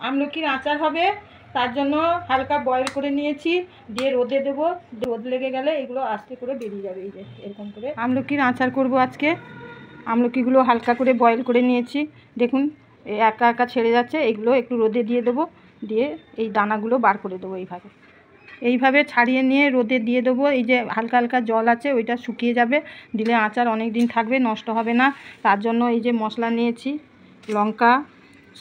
আমলকির আচার হবে, তার জন্য হালকা বয়েল করে নিয়েছি, দিয়ে রোদে দেবো। রোদ লেগে গেলে এগুলো আস্তে করে বেরিয়ে যাবে। এই যে এরকম করে আমলকির আচার করব আজকে। আমলকিগুলো হালকা করে বয়েল করে নিয়েছি, দেখুন একা একা ছেড়ে যাচ্ছে। এগুলো একটু রোদে দিয়ে দেবো, দিয়ে এই দানাগুলো বার করে দেবো। এইভাবে ছাড়িয়ে নিয়ে রোদে দিয়ে দেবো। এই যে হালকা হালকা জল আছে ওইটা শুকিয়ে যাবে, দিলে আচার অনেক দিন থাকবে, নষ্ট হবে না। তার জন্য এই যে মশলা নিয়েছি, লঙ্কা,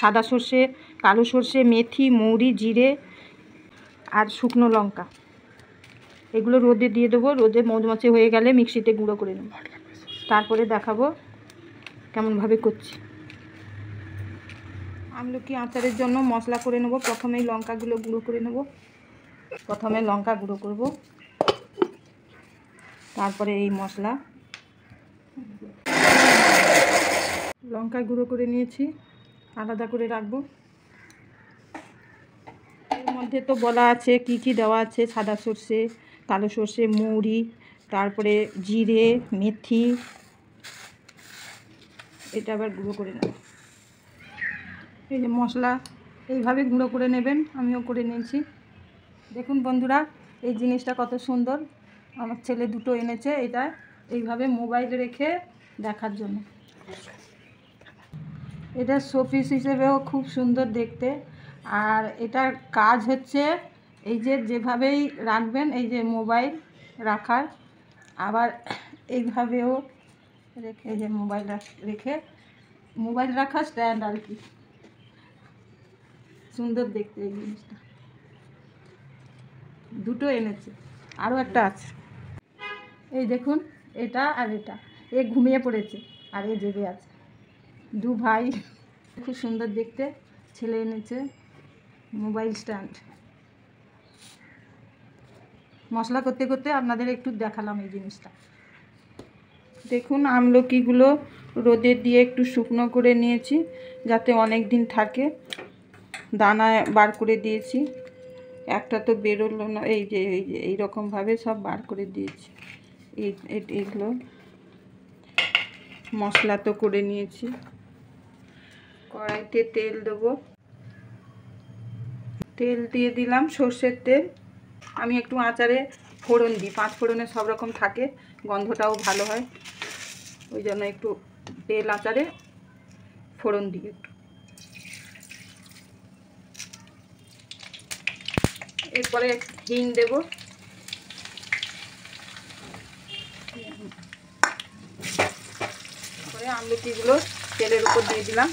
সাদা সর্ষে, কালো সর্ষে, মেথি, মৌরি, জিরে আর শুকনো লঙ্কা, এগুলো রোদে দিয়ে দেবো। রোদে মচমচে হয়ে গেলে মিক্সিতে গুঁড়ো করে নেব, তারপরে দেখাবো কেমনভাবে করছি। আমলকি আচারের জন্য মশলা করে নেব। প্রথমেই লঙ্কাগুলো গুঁড়ো করে নেব। প্রথমে লঙ্কা গুঁড়ো করব, তারপরে এই মশলা। লঙ্কা গুঁড়ো করে নিয়েছি, আলাদা করে রাখবো। এর মধ্যে তো বলা আছে কি কি দেওয়া আছে, সাদা সর্ষে, কালো সর্ষে, মৌরি, তারপরে জিরে, মেথি। এটা আবার গুঁড়ো করে নেব। এই যে মশলা এইভাবে গুঁড়ো করে নেবেন, আমিও করে নিয়েছি। দেখুন বন্ধুরা, এই জিনিসটা কত সুন্দর। আমার ছেলে দুটো এনেছে এটা এইভাবে মোবাইলে রেখে দেখার জন্য। এটা শোপিস হিসেবেও খুব সুন্দর দেখতে। আর এটার কাজ হচ্ছে এই যে যেভাবেই রাখবেন, এই যে মোবাইল রাখার, আবার এইভাবেও রেখে, এই যে মোবাইল রেখে মোবাইল রাখার স্ট্যান্ড আর কি। সুন্দর দেখতে এই জিনিসটা। দুটো এনেছে, আরও একটা আছে। এই দেখুন, এটা আর এটা। এ ঘুমিয়ে পড়েছে আর এ জেগে আছে, দু ভাই। খুব সুন্দর দেখতে। ছেলে এনেছে মোবাইল স্ট্যান্ড। মশলা করতে করতে আপনাদের একটু দেখালাম এই জিনিসটা। দেখুন আমলকিগুলো রোদে দিয়ে একটু শুকনো করে নিয়েছি, যাতে অনেক দিন থাকে। দানা বার করে দিয়েছি, একটা তো বেরোলো না। এই যে এইরকমভাবে সব বার করে দিয়েছি। এইগুলো মশলা তো করে নিয়েছি। কড়াইতে তেল দেবো, তেল দিয়ে দিলাম সর্ষের তেল। আমি একটু আচারে ফোড়ন দিই, 5 ফোড়নে সব রকম থাকে, গন্ধটাও ভালো হয়, ওই জন্য একটু তেল আচারে ফোড়ন দিই একটু। এরপরে হিং দেব, তারপরে আমলকিগুলো তেলের উপর দিয়ে দিলাম।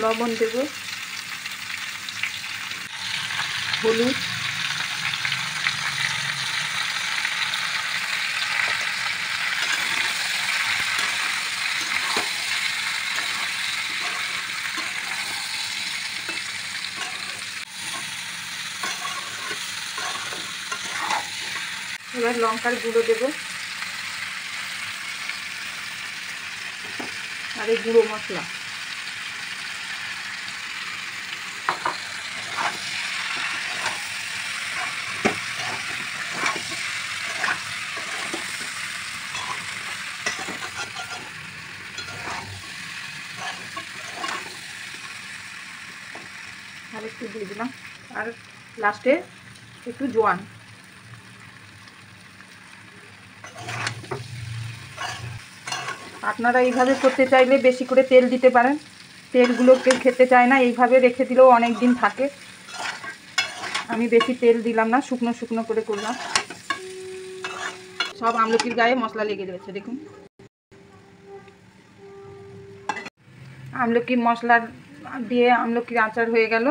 লবণ দেব, হলুদ, এবার লঙ্কার গুঁড়ো দেব, আর এই গুঁড়ো মশলা। আর একটু দিয়ে দিলাম, আর লাস্টে একটু জোয়ান। আপনারা এইভাবে করতে চাইলে বেশি করে তেল দিতে পারেন, তেলগুলো কেউ খেতে চায় না, এইভাবে রেখে দিলেও অনেক দিন থাকে। আমি বেশি তেল দিলাম না, শুকনো শুকনো করে করলাম। সব আমলকির গায়ে মশলা লেগে রয়েছে, দেখুন। আমলকির মশলা দিয়ে আমলকির আচার হয়ে গেল।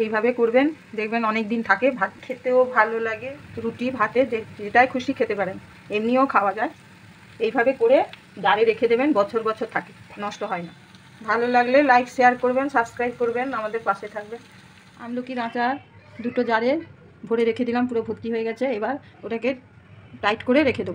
এইভাবে করবেন, দেখবেন অনেক দিন থাকে, ভাত খেতেও ভালো লাগে, রুটি ভাতে যেটাই খুশি খেতে পারেন, এমনিও খাওয়া যায়। এইভাবে করে জারে রেখে দেবেন, বছর বছর থাকে, নষ্ট হয় না। ভালো লাগলে লাইক শেয়ার করবেন, সাবস্ক্রাইব করবেন, আমাদের পাশে থাকবেন। আমলকির আচার দুটো জারে ভরে রেখে দিলাম, পুরো ভর্তি হয়ে গেছে। এবার ওটাকে টাইট করে রেখে দেবো।